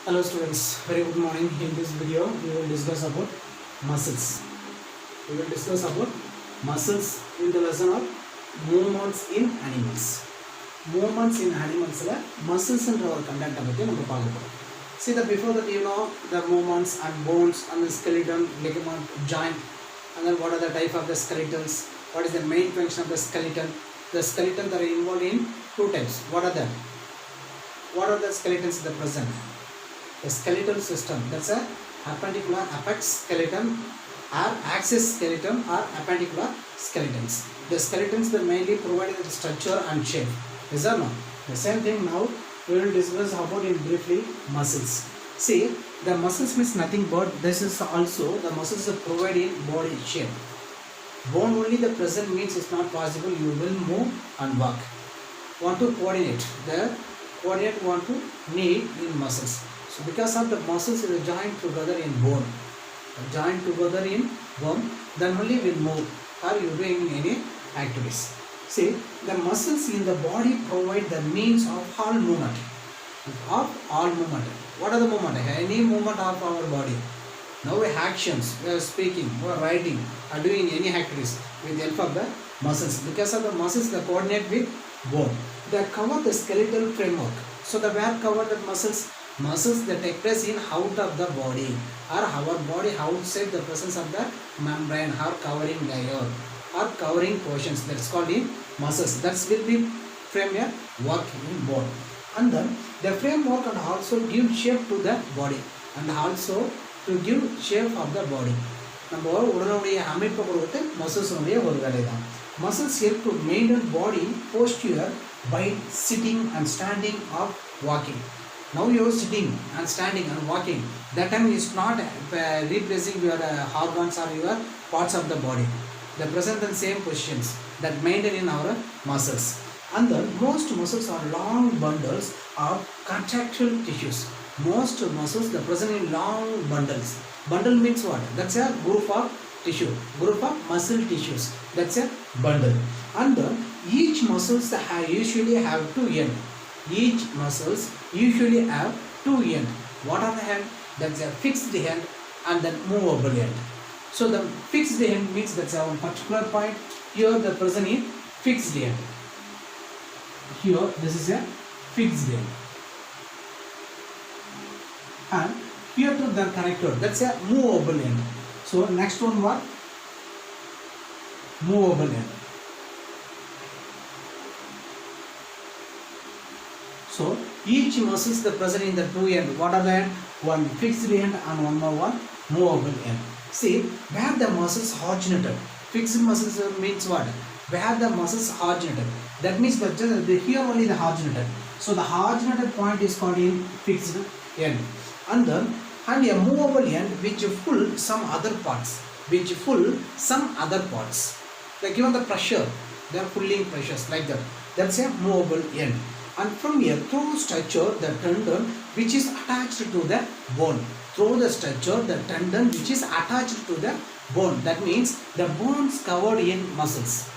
Hello students, very good morning. In this video, we will discuss about muscles. We will discuss about muscles in the lesson of movements in animals. Movements in animals la muscles and our content பத்தி நம்ம பார்க்க போறோம். See that before that you know the movements and bones and the skeleton, ligament, joint, and then what are the type of the skeletons? What is the main function of the skeleton? The skeletons are involved in two types. What are them? What are the skeletons that present? A skeletal system, that's a appendicular apex skeleton or axis skeleton or appendicular skeletons. The skeletons that mainly provide the structure and shape. Is that no? The same thing now we will discuss about in briefly muscles. See, the muscles means nothing but this is also the muscles that provide in body shape. Bone only the present means it's not possible. You will move and walk. Want to coordinate. The coordinate want to need in muscles. So because of the muscles are joined together in bone, then only will move or you doing any activities. See, the muscles in the body provide the means of all movement. What are the movement? Any movement of our body. Now we actions, we are speaking, we are writing, are doing any activities with the help of the muscles. Because of the muscles, they coordinate with bone. They cover the skeletal framework. So the where cover the muscles? Muscles that take place in out of the body or our body outside the presence of the membrane or covering layer or covering portions, that's called in muscles. That will be framework work in bone, and then the framework and also give shape to the body and also to give shape of the body. நம்ம உடலுடைய அமைப்பு கொடுத்து மசில்ஸுடைய ஒரு வேலை தான். Muscles help to maintain body posture by sitting and standing or walking. Now you are sitting and standing and walking. That time is not replacing your organs or your parts of the body. They present in same positions that maintain in our muscles. And then most muscles are long bundles of contractile tissues. Most muscles they present in long bundles. Bundle means what? That's a group of tissue, group of muscle tissues. That's a bundle. And then each muscles usually have two ends. Each muscles usually have two ends. What are the end? That's a fixed end and then movable end. So the fixed end means that's a particular point. Here the present is fixed end. Here this is a fixed end. And here to the connector, that's a movable end. So next one what? Movable end. So each muscles the present in the two end. What are the end? One fixed end and one more one movable end. See where the muscles originated. Fixed muscles means what? Where the muscles originated. That means that here only the originated. So the originated point is called in fixed end. And then and a movable end which pull some other parts. Like given the pressure, they are pulling pressures like that. That's a movable end. And from here through structure the tendon which is attached to the bone. Through the structure the tendon which is attached to the bone. That means the bones covered in muscles.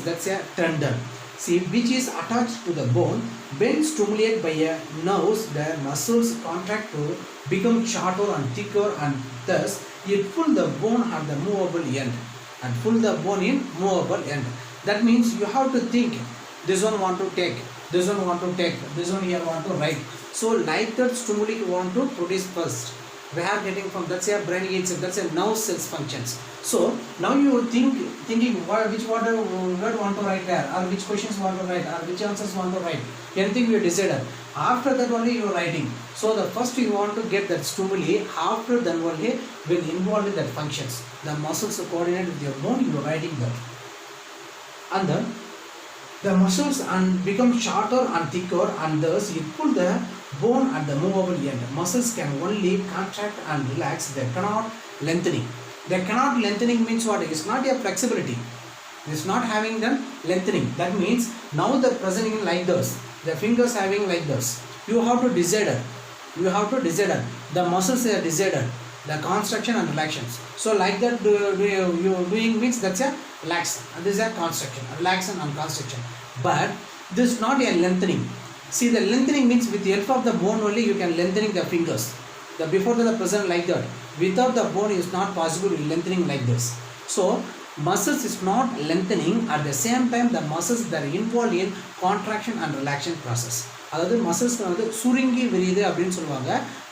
That's a tendon. See, which is attached to the bone. When stimulated by a nerves, the muscles contract to become shorter and thicker, and thus it pull the bone at the movable end and pull the bone in movable end. That means you have to think. This one want to take, this one want to take, this one here want to write. So like that stimuli you want to produce first. We are getting from that's a brain itself, that's a nerve cells functions. So now you thinking which word want to write there, or which questions want to write, or which answers want to write. Anything you decided. After that only you are writing. So the first you want to get that stimuli. After then only will involve in that functions. The muscles coordinate with your bone. You are writing that. And then the muscles and become shorter and thicker, and thus you pull the bone at the movable end. Muscles can only contract and relax. They cannot lengthening. They cannot lengthening means what? It's not a flexibility. It's not having the lengthening. That means now the presenting like this. The fingers having like this. You have to decide. The muscles are decided. The construction and relaxations. So like that you doing means that's a relax. And this is a construction, relaxation and construction. But this is not a lengthening. See, the lengthening means with the help of the bone only you can lengthening the fingers. The before the present like that. Without the bone is not possible lengthening like this. So muscles is not lengthening, at the same time the muscles that are involved in contraction and relaxation process. அதாவது muscles வந்து சுருங்கி விரியுது அப்படின்னு சொல்லுவாங்க.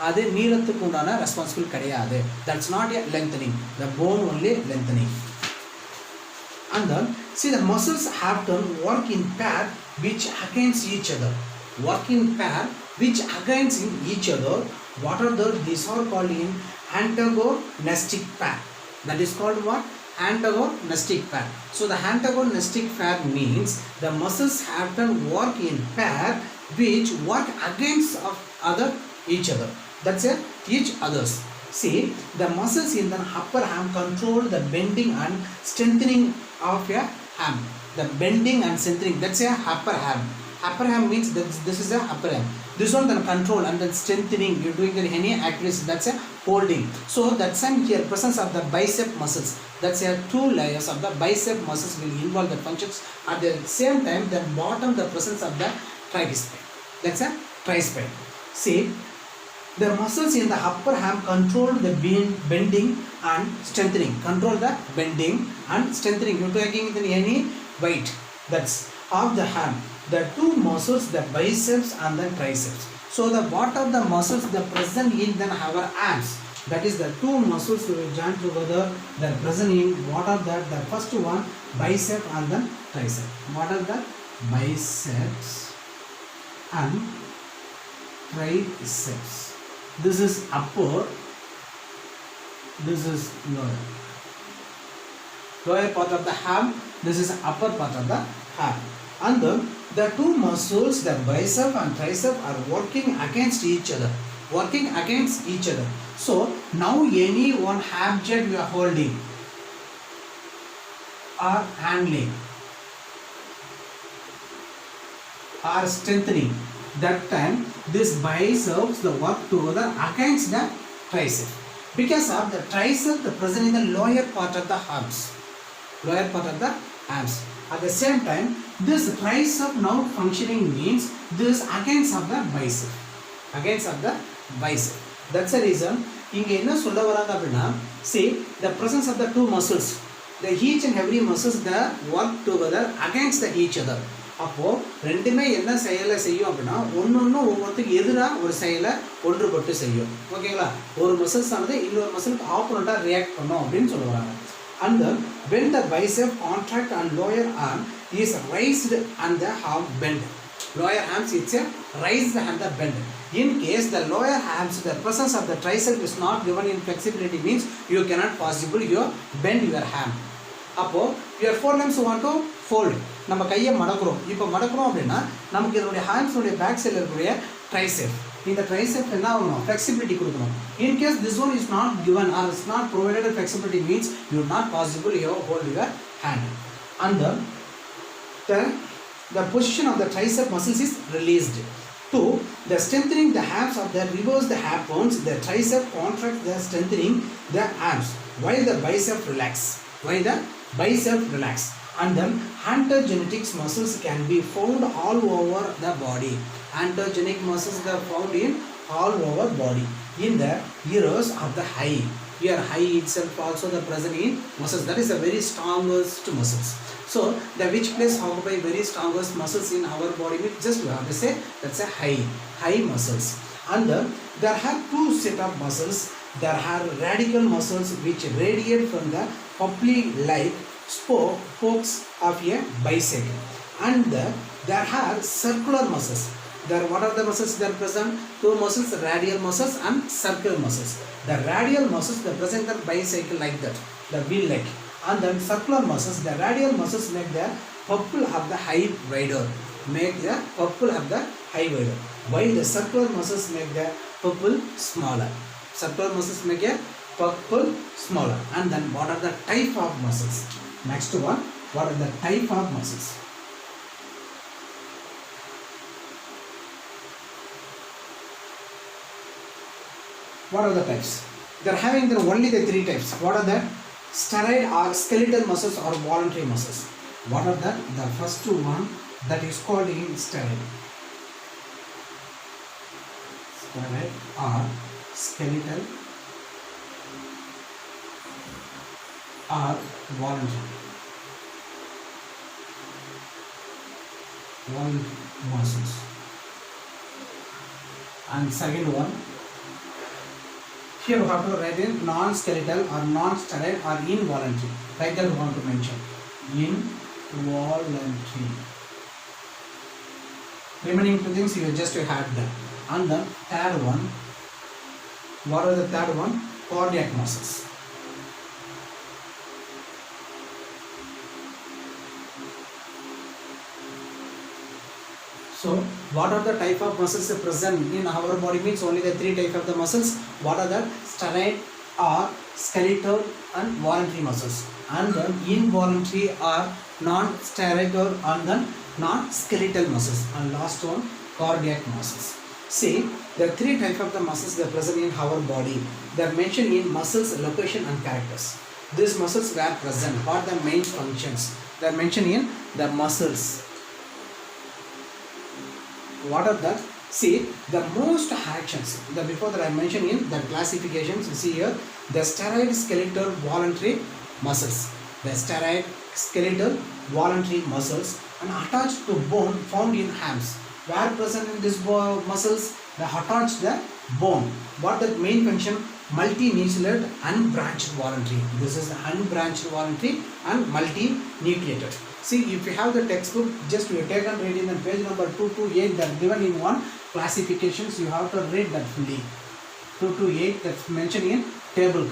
அது நீளத்துக்கு உண்டான responsible கிடையாது. That's not a lengthening. The bone only lengthening. And then see, the muscles have to work in pair which against each other. Work in pair which against in each other. What are these are called in antagonistic pair. That is called what? Antagonistic pair. So the antagonistic pair means the muscles have to work in pair which work against of each other. That's it, each others. See, the muscles in the upper arm control the bending and strengthening of a arm. The bending and strengthening, that's a upper arm. Upper arm means this is the upper arm. This one then control and then strengthening. You're doing any activities, that's a holding. So that's some here presence of the bicep muscles. That's a two layers of the bicep muscles will involve the functions. At the same time, the bottom the presence of the tricep. That's a tricep. See, the muscles in the upper arm control the bending and strengthening. Control the bending and strengthening. You're taking any weight. That's of the arm. The two muscles, the biceps and the triceps. So the what of the muscles the present in then our arms. That is the two muscles will join together. The present in what are that? The first one bicep and then tricep. What are the biceps and triceps? This is upper. This is lower. Lower part of the arm. This is upper part of the arm. And the two muscles, the bicep and tricep, are working against each other. Working against each other. So now any one object you are holding or handling or strengthening, that time this biceps the work together against the tricep. Because of the tricep the present in the lower part of the arms. Lower part of the arms. At the same time, this tricep now functioning means this against of the bicep. Against of the bicep. That's the reason. இங்க என்ன சொல்ல வராங்க அப்படின்னா, see, the presence of the two muscles, the each and every muscles the work together against the each other. அப்போ ரெண்டுமே என்ன செயலை செய்யும் அப்படின்னா ஒன்னொன்னு ஒவ்வொருத்துக்கு எதிராக ஒரு செயலை ஒன்றுபட்டு செய்யும். ஓகேங்களா? ஒரு மசில்ஸ் ஆனது இன்னொரு மசிலுக்கு ஆப்போனண்டா ரியாக்ட் பண்ணும் அப்படின்னு சொல்ல வராங்க. And then when the bicep contract and lower arm is raised and the arm bend. Lower arms it's a raised and the bend. In case the lower arms the presence of the tricep is not given in flexibility means you cannot possible you bend your arm. அப்போ your forelimbs want to fold. நம்ம கையை மடக்குறோம். இப்போ மடக்குறோம் அப்படின்னா நமக்கு இதனுடைய hands உடைய back சைடில் இருக்கக்கூடிய ட்ரைசெப். இந்த ட்ரைசெப் என்ன ஆகணும்? ஃப்ளெக்சிபிலிட்டி கொடுக்கணும். In case this one is not given or is not provided flexibility means you not possible you hold your hand. And the position of the tricep muscles is released. To the strengthening the abs of the reverse the happens, the tricep contract the strengthening the abs while the bicep relax. While the bicep relax. And then anterogenic muscles can be found all over the body. Anterogenic muscles are found in all over body. In the ears of the eye. Your eye itself also the present in muscles. That is the very strongest muscles. So the which place occupy very strongest muscles in our body? Just we have to say that's a eye muscles. And there are two set of muscles. There are radical muscles which radiate from the pulley-like spokes of a bicycle. And there are circular muscles. There what are the muscles that are present? Two muscles, radial muscles and circular muscles. The radial muscles they present the bicycle like that, the wheel like. And then circular muscles, the radial muscles make the pupil of the eye wider. Make the pupil of the eye wider. While the circular muscles make the pupil smaller. Circular muscles make a pupil smaller. And then what are the type of muscles? Next one, what are the type of muscles? What are the types? They are having only the three types. What are the steroid or skeletal muscles or voluntary muscles? What are the first one that is called in steroid? steroid or skeletal or voluntary muscles. And second one, here we have to write in non-skeletal or non-steroid or involuntary. Like that we want to mention involuntary. Remaining two things you just had that. And the third one, what are the third one? Cardiac muscles. So what are the type of muscles present in our body? Means only the three type of the muscles. What are the steroid or skeletal and voluntary muscles, and then involuntary or non-steroidal and then non-skeletal muscles, and last one cardiac muscles. See, the three type of the muscles that are present in our body. They are mentioned in muscles, location and characters. These muscles were present. What are the main functions? They are mentioned in the muscles. What are the, see, the most actions, the before that I mentioned in the classifications, you see here, the steroid skeletal voluntary muscles, the steroid skeletal voluntary muscles and attached to bone found in hams. Where present in these muscles? They attach the bone. What the main function? Multinucleated unbranched voluntary. This is the unbranched voluntary and multinucleated. See, if you have the textbook, just you take and read in the page number 228 that given in one classifications, you have to read that fully. 228 that's mentioned in table.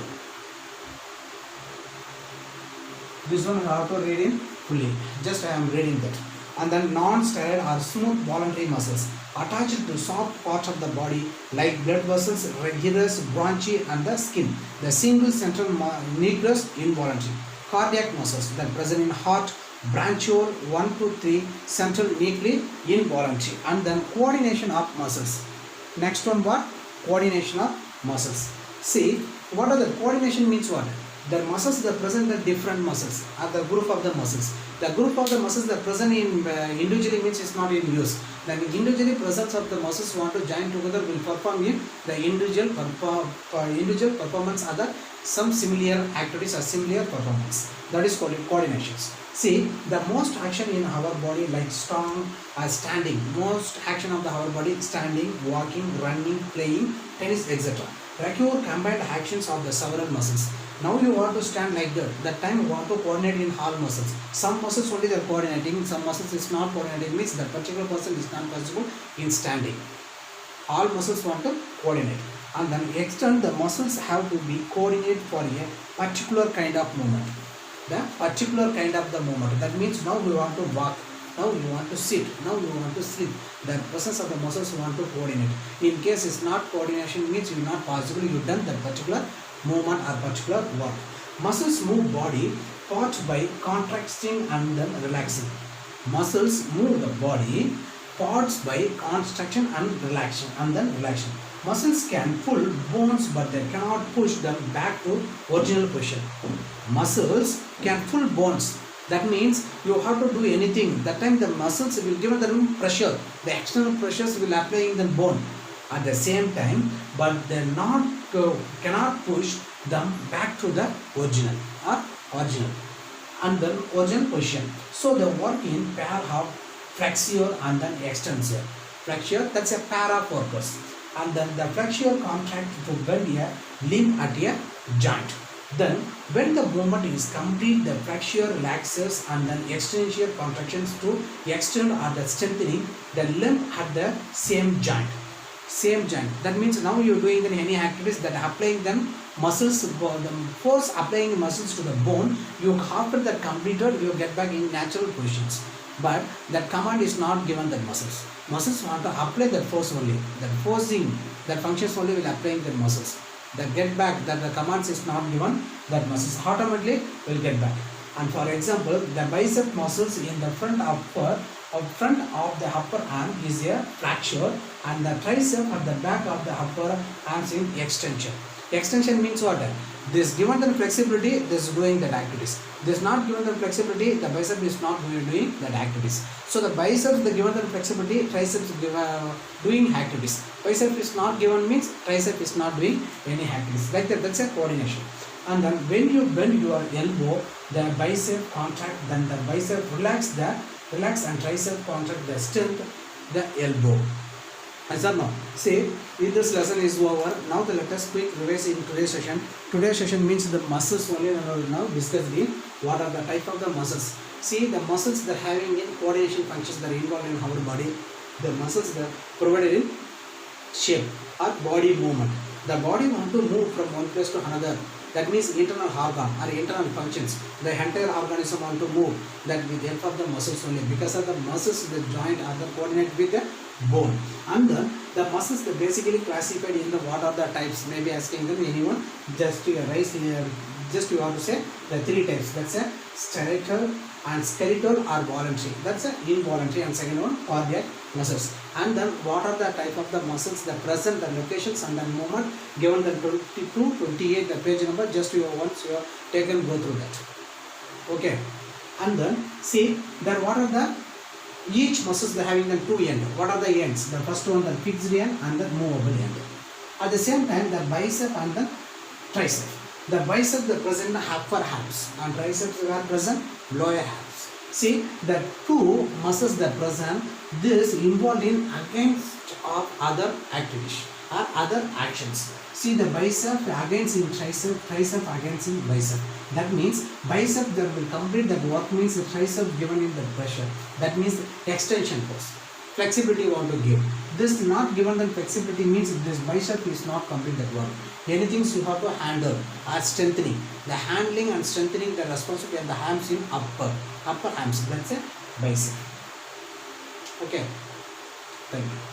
This one you have to read in fully. Just I am reading that. And then non-steroid or smooth voluntary muscles attached to soft parts of the body like blood vessels, gyrus, bronchi and the skin. The single central nucleus involuntary. Cardiac muscles that present in heart, branchiole 1 to 3, central nuclei involuntary. And then coordination of muscles. Next one, what? Coordination of muscles. See, what are the coordination means? What? The muscles that present the different muscles are the group of the muscles. The group of the muscles that present in individually means is not in use. Then individually presence of the muscles want to join together will perform in the individual performance are the some similar activities or similar performance. That is called coordinations. See, the most action in our body like strong standing, most action of our body standing, walking, running, playing, tennis, etc. Require combined actions of the several muscles. Now you want to stand like that. That time you want to coordinate in all muscles. Some muscles only they are coordinating, some muscles is not coordinating, means that particular person is not possible in standing. All muscles want to coordinate. And then extend the muscles have to be coordinated for a particular kind of movement. The particular kind of the movement. That means now we want to walk. Now you want to sit, now you want to sleep. The presence of the muscles want to coordinate. In case it's not coordination means you not possible you done that particular movement or particular work. Muscles move body parts by contracting and then relaxing. Muscles move the body parts by contraction and relaxation and then relaxation. Muscles can pull bones but they cannot push them back to original position. Muscles can pull bones. That means you have to do anything. That time the muscles will give them pressure. The external pressures will apply in the bone at the same time, but they not cannot push them back to the original and then original position. So they work in pair of flexure and then extensor. Flexure, that's a pair of workers. And then the flexure contract to bend a limb at a joint. Then when the movement is complete, the flexure relaxes and then extensor contractions to extend or the strengthening the limb at the same joint. That means now you are doing any activities that applying them muscles, the force applying muscles to the bone, you after that completed you get back in natural positions. But that command is not given the muscles. Muscles want to apply that force only. That forcing, that functions only will apply in the muscles. That get back, that the commands is not given, that muscles automatically will get back. And for example, the bicep muscles in the front of the upper arm is a flexure and the tricep at the back of the upper arm is in extension. Extension means what? This given the flexibility, this is doing that activities. This not given the flexibility, the bicep is not doing that activities. So the biceps, the given the flexibility, triceps doing activities. Bicep is not given means tricep is not doing any activities. Like that, that's a coordination. And then when you bend your elbow, the bicep contract, then the bicep relax and tricep contract the strength the elbow. Yes or no? See, if this lesson is over, now let us quick revise in today's session. Today's session means the muscles only, and I will now discuss the what are the type of the muscles. See, the muscles that having in coordination functions that are involved in our body, the muscles that provided in shape or body movement. The body want to move from one place to another. That means internal organ or internal functions. The entire organism want to move that with the help of the muscles only. Because of the muscles, the joint are the coordinate with the bone. And the muscles that basically classified in the what are the types. Maybe asking them anyone. Just you raise just you have to say the three types. That's a skeletal or voluntary. That's a involuntary, and second one cardiac muscles. And then what are the type of the muscles that present the locations and the movement given the 22, 28 the page number. Just you once you have taken go through that. Okay. And then see that what are the each muscles that having the two ends. What are the ends? The first one the fixed end and the movable end. At the same time the bicep and the tricep. The bicep the present the upper halves and triceps are present lower halves. See the two muscles that present this involved in against of other activities or other actions. See the bicep against in tricep, tricep against in bicep. That means bicep that will complete that work means the tricep given in the pressure. That means extension force. Flexibility want to give. This not given the flexibility means this bicep is not complete that work. Anything you have to handle or strengthening. The handling and strengthening the responsibility of the hams in upper hams. That's a bicep. Okay. Thank you.